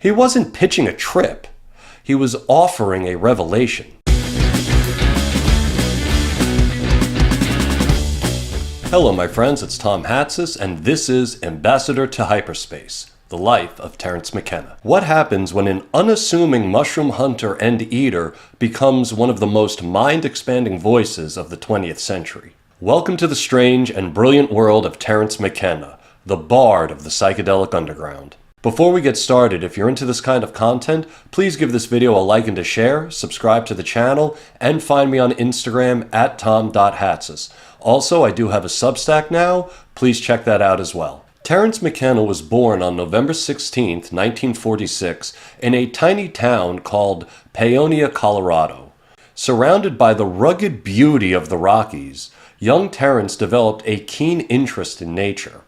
He wasn't pitching a trip. He was offering a revelation. Hello my friends, it's Tom Hatsis, and this is Ambassador to Hyperspace, the Life of Terence McKenna. What happens when an unassuming mushroom hunter and eater becomes one of the most mind-expanding voices of the 20th century? Welcome to the strange and brilliant world of Terence McKenna, the bard of the psychedelic underground. Before we get started, if you're into this kind of content, please give this video a like and a share, subscribe to the channel, and find me on Instagram at tom.hatsis. Also, I do have a Substack now. Please check that out as well. Terence McKenna was born on November 16, 1946, in a tiny town called Paonia, Colorado. Surrounded by the rugged beauty of the Rockies, young Terence developed a keen interest in nature.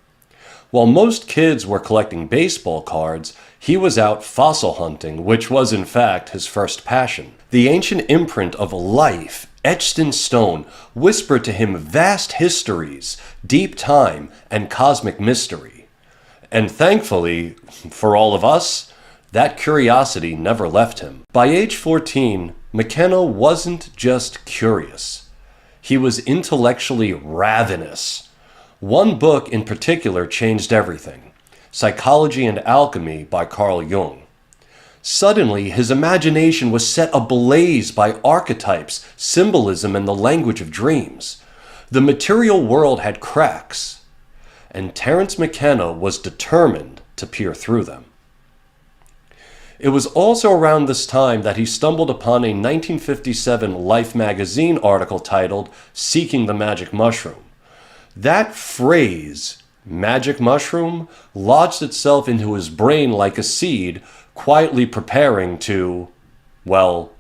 While most kids were collecting baseball cards, he was out fossil hunting, which was in fact his first passion. The ancient imprint of life, etched in stone, whispered to him vast histories, deep time, and cosmic mystery. And thankfully, for all of us, that curiosity never left him. By age 14, McKenna wasn't just curious. He was intellectually ravenous. One book in particular changed everything, Psychology and Alchemy by Carl Jung. Suddenly, his imagination was set ablaze by archetypes, symbolism, and the language of dreams. The material world had cracks, and Terence McKenna was determined to peer through them. It was also around this time that he stumbled upon a 1957 Life magazine article titled "Seeking the Magic Mushroom." That phrase, magic mushroom, lodged itself into his brain like a seed, quietly preparing to, well,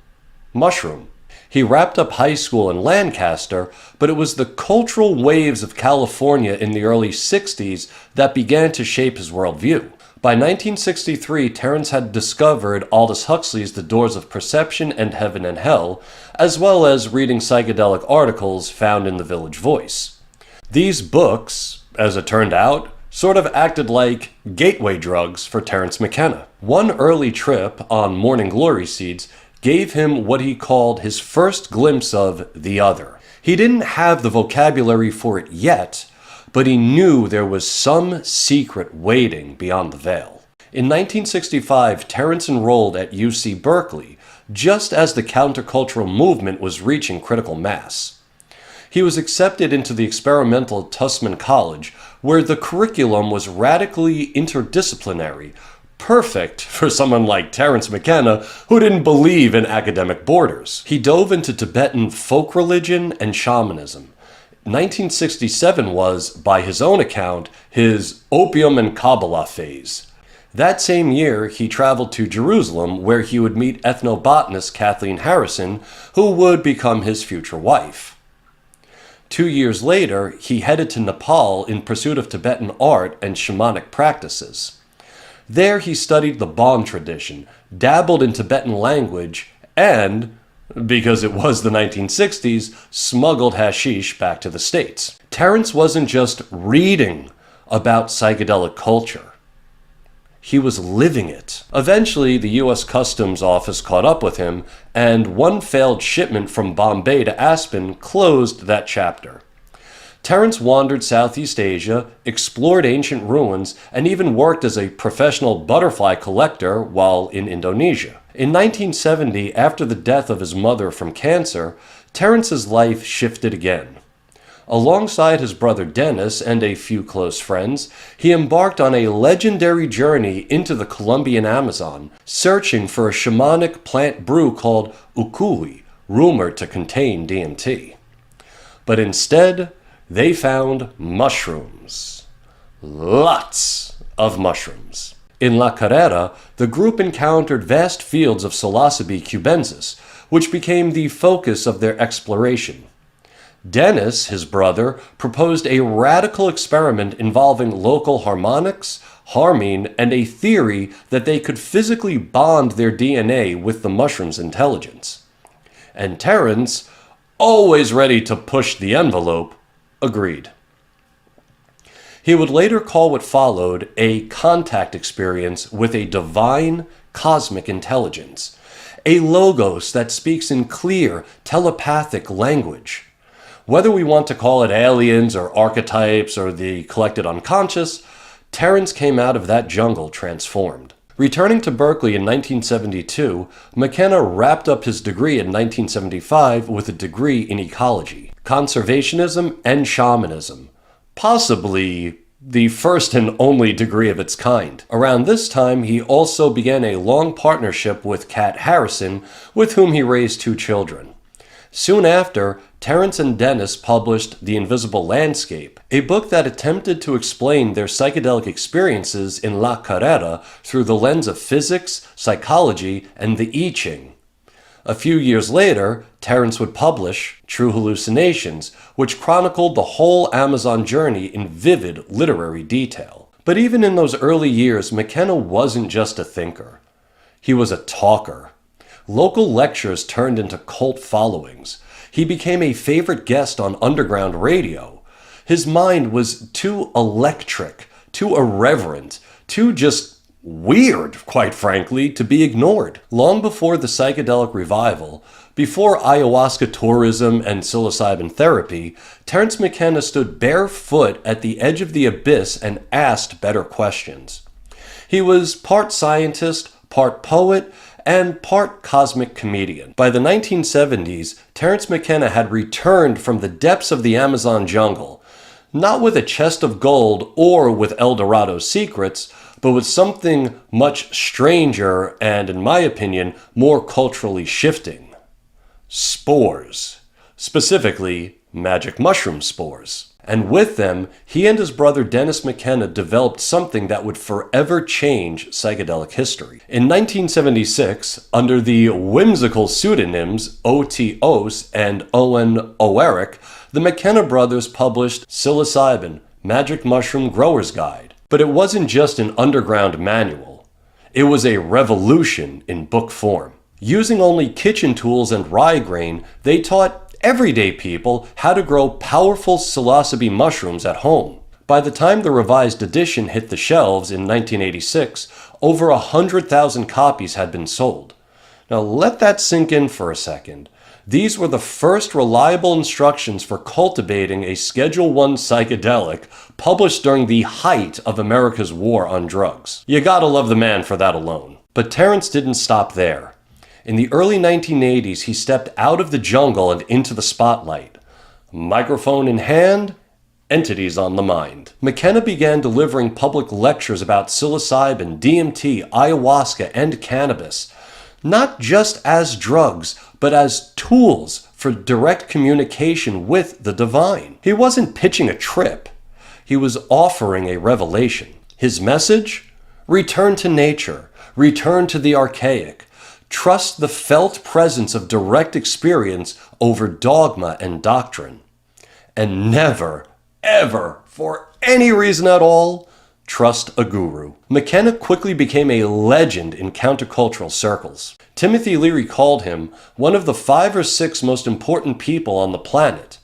mushroom. He wrapped up high school in Lancaster, but it was the cultural waves of California in the early 60s that began to shape his worldview. By 1963, Terence had discovered Aldous Huxley's The Doors of Perception and Heaven and Hell, as well as reading psychedelic articles found in the Village Voice. These books, as it turned out, sort of acted like gateway drugs for Terence McKenna. One early trip on morning glory seeds gave him what he called his first glimpse of the other. He didn't have the vocabulary for it yet, but he knew there was some secret waiting beyond the veil. In 1965, Terence enrolled at UC Berkeley, just as the countercultural movement was reaching critical mass. He was accepted into the experimental Tussman College, where the curriculum was radically interdisciplinary, perfect for someone like Terence McKenna, who didn't believe in academic borders. He dove into Tibetan folk religion and shamanism. 1967 was, by his own account, his opium and Kabbalah phase. That same year, he traveled to Jerusalem, where he would meet ethnobotanist Kathleen Harrison, who would become his future wife. 2 years later, he headed to Nepal in pursuit of Tibetan art and shamanic practices. There he studied the Bon tradition, dabbled in Tibetan language, and, because it was the 1960s, smuggled hashish back to the States. Terence wasn't just reading about psychedelic culture. He was living it. Eventually, the U.S. Customs Office caught up with him, and one failed shipment from Bombay to Aspen closed that chapter. Terence wandered Southeast Asia, explored ancient ruins, and even worked as a professional butterfly collector while in Indonesia. In 1970, after the death of his mother from cancer, Terence's life shifted again. Alongside his brother Dennis and a few close friends, he embarked on a legendary journey into the Colombian Amazon, searching for a shamanic plant brew called ukui, rumored to contain DMT. But instead, they found mushrooms. Lots of mushrooms. In La Carrera, the group encountered vast fields of Psilocybe cubensis, which became the focus of their exploration. Dennis, his brother, proposed a radical experiment involving local harmonics, harmine, and a theory that they could physically bond their DNA with the mushroom's intelligence. And Terence, always ready to push the envelope, agreed. He would later call what followed a contact experience with a divine cosmic intelligence, a logos that speaks in clear telepathic language. Whether we want to call it aliens or archetypes or the collected unconscious, Terence came out of that jungle transformed. Returning to Berkeley in 1972, McKenna wrapped up his degree in 1975 with a degree in ecology, conservationism, and shamanism, possibly the first and only degree of its kind. Around this time, he also began a long partnership with Kat Harrison, with whom he raised 2 children. Soon after, Terence and Dennis published The Invisible Landscape, a book that attempted to explain their psychedelic experiences in La Carrera through the lens of physics, psychology, and the I Ching. A few years later, Terence would publish True Hallucinations, which chronicled the whole Amazon journey in vivid literary detail. But even in those early years, McKenna wasn't just a thinker. He was a talker. Local lectures turned into cult followings. He became a favorite guest on underground radio. His mind was too electric, too irreverent, too just weird, quite frankly, to be ignored. Long before the psychedelic revival, before ayahuasca tourism and psilocybin therapy, Terence McKenna stood barefoot at the edge of the abyss and asked better questions. He was part scientist, part poet, and part cosmic comedian. By the 1970s, Terence McKenna had returned from the depths of the Amazon jungle, not with a chest of gold or with El Dorado's secrets, but with something much stranger and, in my opinion, more culturally shifting. Spores. Specifically, magic mushroom spores. And with them, he and his brother Dennis McKenna developed something that would forever change psychedelic history. In 1976, under the whimsical pseudonyms O.T. Ose and Owen Oerick, the McKenna brothers published Psilocybin, Magic Mushroom Grower's Guide. But it wasn't just an underground manual. It was a revolution in book form. Using only kitchen tools and rye grain, they taught everyday people how to grow powerful psilocybe mushrooms at home. By the time the revised edition hit the shelves in 1986, over 100,000 copies had been sold. Now let that sink in for a second. These were the first reliable instructions for cultivating a Schedule I psychedelic published during the height of America's war on drugs. You gotta love the man for that alone. But Terence didn't stop there. In the early 1980s, he stepped out of the jungle and into the spotlight. Microphone in hand, entities on the mind. McKenna began delivering public lectures about psilocybin, DMT, ayahuasca, and cannabis, not just as drugs, but as tools for direct communication with the divine. He wasn't pitching a trip. He was offering a revelation. His message? Return to nature. Return to the archaic. Trust the felt presence of direct experience over dogma and doctrine. And never, ever, for any reason at all, trust a guru. McKenna quickly became a legend in countercultural circles. Timothy Leary called him one of the 5 or 6 most important people on the planet.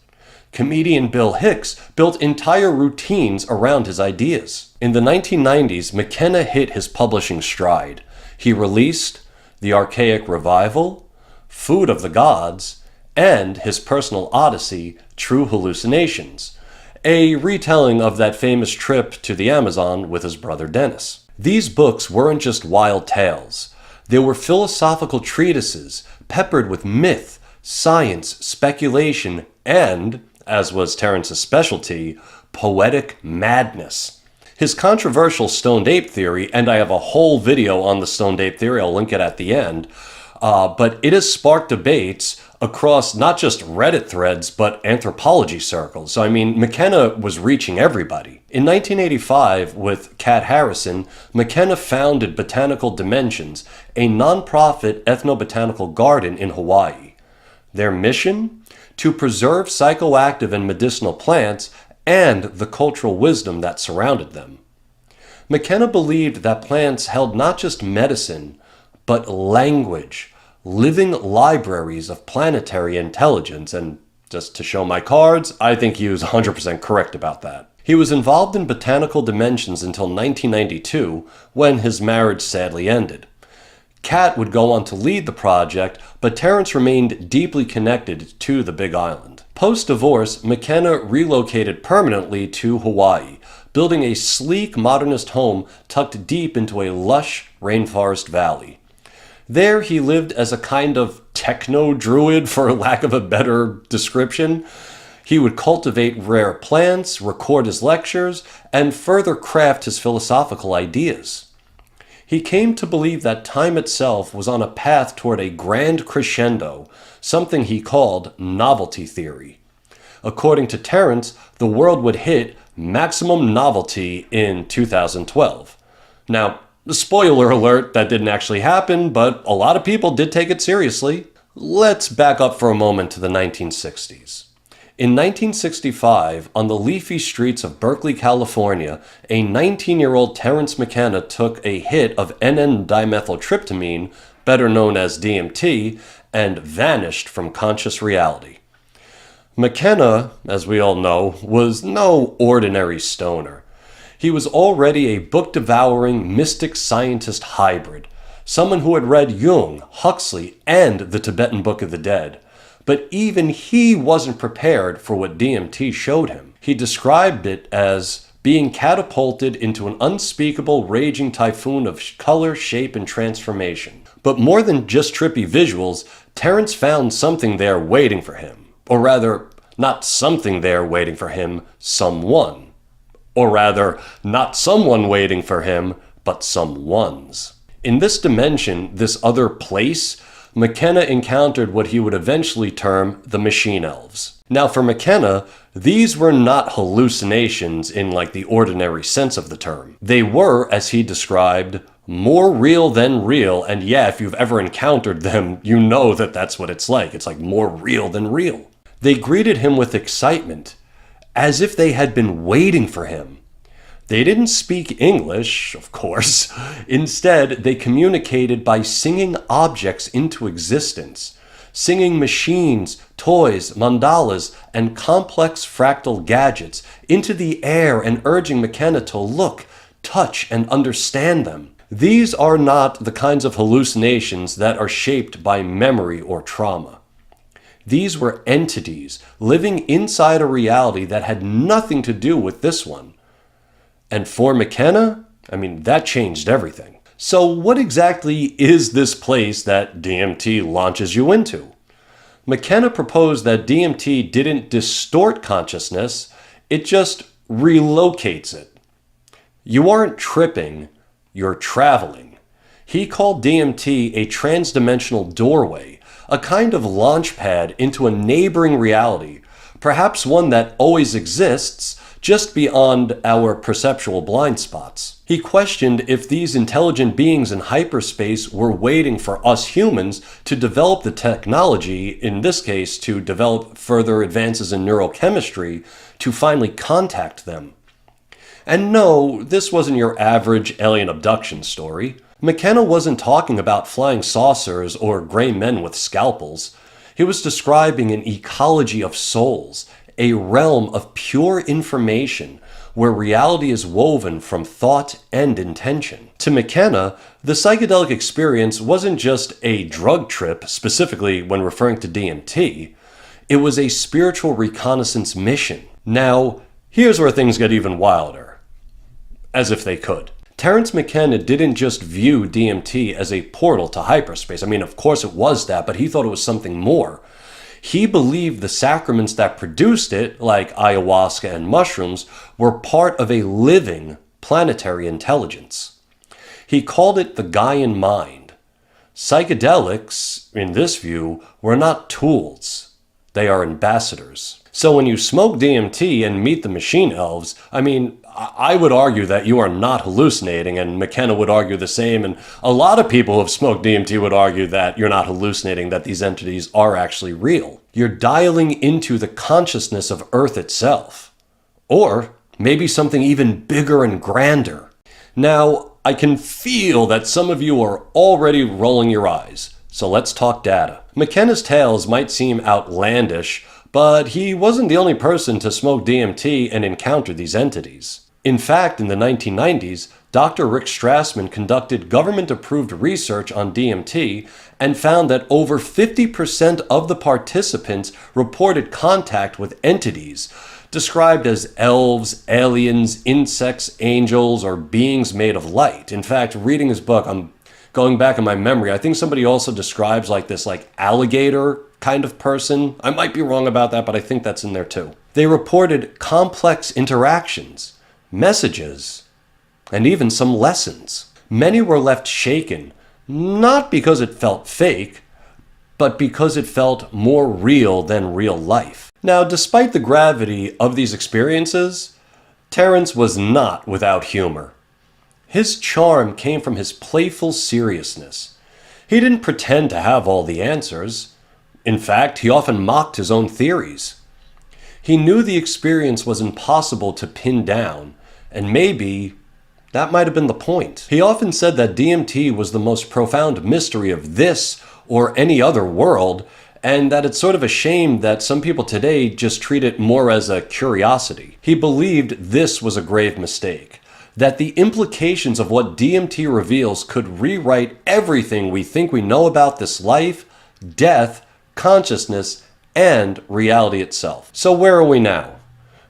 Comedian Bill Hicks built entire routines around his ideas. In the 1990s, McKenna hit his publishing stride. He released The Archaic Revival, Food of the Gods, and his personal odyssey, True Hallucinations, a retelling of that famous trip to the Amazon with his brother Dennis. These books weren't just wild tales. They were philosophical treatises peppered with myth, science, speculation, and, as was Terence's specialty, poetic madness. His controversial stoned ape theory, and I have a whole video on the stoned ape theory, I'll link it at the end, but it has sparked debates across not just Reddit threads, but anthropology circles. So, I mean, McKenna was reaching everybody. In 1985, with Kat Harrison, McKenna founded Botanical Dimensions, a nonprofit ethnobotanical garden in Hawaii. Their mission? To preserve psychoactive and medicinal plants and the cultural wisdom that surrounded them. McKenna believed that plants held not just medicine, but language, living libraries of planetary intelligence, and just to show my cards, I think he was 100% correct about that. He was involved in botanical dimensions until 1992, when his marriage sadly ended. Kat would go on to lead the project, but Terence remained deeply connected to the Big Island. Post-divorce, McKenna relocated permanently to Hawaii, building a sleek modernist home tucked deep into a lush rainforest valley. There he lived as a kind of techno-druid, for lack of a better description. He would cultivate rare plants, record his lectures, and further craft his philosophical ideas. He came to believe that time itself was on a path toward a grand crescendo, something he called novelty theory. According to Terence, the world would hit maximum novelty in 2012. Now, spoiler alert, that didn't actually happen, but a lot of people did take it seriously. Let's back up for a moment to the 1960s. In 1965, on the leafy streets of Berkeley, California, a 19-year-old Terence McKenna took a hit of N,N-dimethyltryptamine, better known as DMT, and vanished from conscious reality. McKenna, as we all know, was no ordinary stoner. He was already a book-devouring mystic scientist hybrid, someone who had read Jung, Huxley, and the Tibetan Book of the Dead. But even he wasn't prepared for what DMT showed him. He described it as being catapulted into an unspeakable raging typhoon of color, shape, and transformation. But more than just trippy visuals, Terence found something there waiting for him. Or rather, not something there waiting for him, someone. Or rather, not someone waiting for him, but someones. In this dimension, this other place, McKenna encountered what he would eventually term the machine elves. Now for McKenna, these were not hallucinations in like the ordinary sense of the term. They were, as he described, more real than real, and yeah, if you've ever encountered them, you know that that's what it's like. It's like more real than real. They greeted him with excitement, as if they had been waiting for him. They didn't speak English, of course. Instead, they communicated by singing objects into existence, singing machines, toys, mandalas, and complex fractal gadgets into the air and urging McKenna to look, touch, and understand them. These are not the kinds of hallucinations that are shaped by memory or trauma. These were entities living inside a reality that had nothing to do with this one. And for McKenna, that changed everything. So what exactly is this place that DMT launches you into? McKenna proposed that DMT didn't distort consciousness, it just relocates it. You aren't tripping, you're traveling. He called DMT a transdimensional doorway, a kind of launch pad into a neighboring reality, perhaps one that always exists, just beyond our perceptual blind spots. He questioned if these intelligent beings in hyperspace were waiting for us humans to develop the technology, in this case to develop further advances in neurochemistry, to finally contact them. And no, this wasn't your average alien abduction story. McKenna wasn't talking about flying saucers or gray men with scalpels. He was describing an ecology of souls, a realm of pure information where reality is woven from thought and intention. To McKenna, the psychedelic experience wasn't just a drug trip, specifically when referring to DMT. It was a spiritual reconnaissance mission. Now, here's where things get even wilder. As if they could. Terence McKenna didn't just view DMT as a portal to hyperspace. Of course it was that, but he thought it was something more. He believed the sacraments that produced it, like ayahuasca and mushrooms, were part of a living planetary intelligence. He called it the Gaian mind. Psychedelics, in this view, were not tools. They are ambassadors. So when you smoke DMT and meet the machine elves, I would argue that you are not hallucinating, and McKenna would argue the same, and a lot of people who have smoked DMT would argue that you're not hallucinating, that these entities are actually real. You're dialing into the consciousness of Earth itself. Or maybe something even bigger and grander. Now, I can feel that some of you are already rolling your eyes, so let's talk data. McKenna's tales might seem outlandish, But he wasn't the only person to smoke DMT and encounter these entities. In fact, in the 1990s, Dr. Rick Strassman conducted government-approved research on DMT and found that over 50% of the participants reported contact with entities described as elves, aliens, insects, angels, or beings made of light. In fact, reading his book, I'm going back in my memory, I think somebody also describes this alligator kind of person. I might be wrong about that, but I think that's in there too. They reported complex interactions, messages, and even some lessons. Many were left shaken, not because it felt fake, but because it felt more real than real life. Now, despite the gravity of these experiences, Terence was not without humor. His charm came from his playful seriousness. He didn't pretend to have all the answers. In fact, he often mocked his own theories. He knew the experience was impossible to pin down, and maybe that might have been the point. He often said that DMT was the most profound mystery of this or any other world, and that it's sort of a shame that some people today just treat it more as a curiosity. He believed this was a grave mistake, that the implications of what DMT reveals could rewrite everything we think we know about this life, death, consciousness, and reality itself. So where are we now?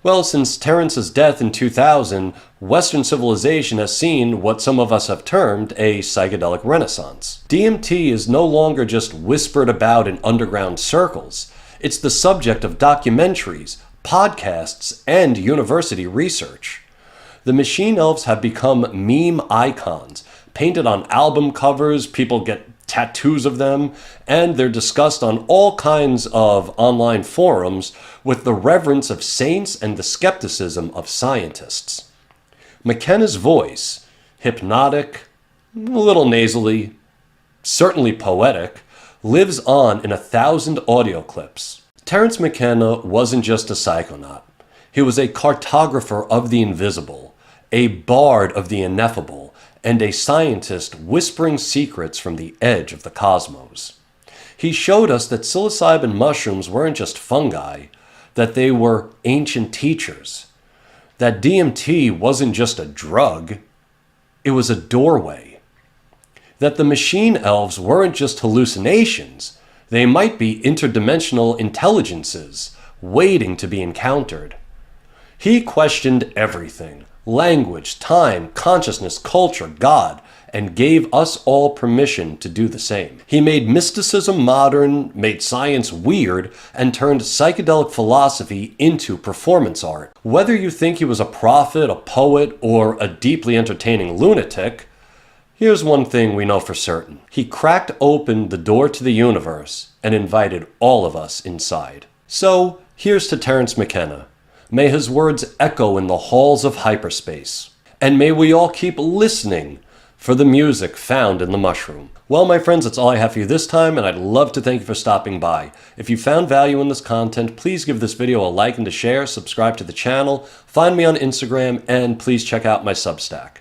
Well, since Terence's death in 2000, Western civilization has seen what some of us have termed a psychedelic renaissance. DMT is no longer just whispered about in underground circles. It's the subject of documentaries, podcasts, and university research. The machine elves have become meme icons, painted on album covers, people get tattoos of them, and they're discussed on all kinds of online forums with the reverence of saints and the skepticism of scientists. McKenna's voice, hypnotic, a little nasally, certainly poetic, lives on in 1,000 audio clips. Terence McKenna wasn't just a psychonaut. He was a cartographer of the invisible, a bard of the ineffable, and a scientist whispering secrets from the edge of the cosmos. He showed us that psilocybin mushrooms weren't just fungi, that they were ancient teachers, that DMT wasn't just a drug, it was a doorway, that the machine elves weren't just hallucinations, they might be interdimensional intelligences waiting to be encountered. He questioned everything: language, time, consciousness, culture, God, and gave us all permission to do the same. He made mysticism modern, made science weird, and turned psychedelic philosophy into performance art. Whether you think he was a prophet, a poet, or a deeply entertaining lunatic, here's one thing we know for certain. He cracked open the door to the universe and invited all of us inside. So, here's to Terence McKenna. May his words echo in the halls of hyperspace. And may we all keep listening for the music found in the mushroom. Well, my friends, that's all I have for you this time, and I'd love to thank you for stopping by. If you found value in this content, please give this video a like and a share, subscribe to the channel, find me on Instagram, and please check out my Substack.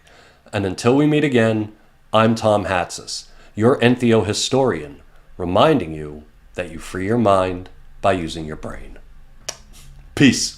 And until we meet again, I'm Tom Hatzis, your entheohistorian, reminding you that you free your mind by using your brain. Peace.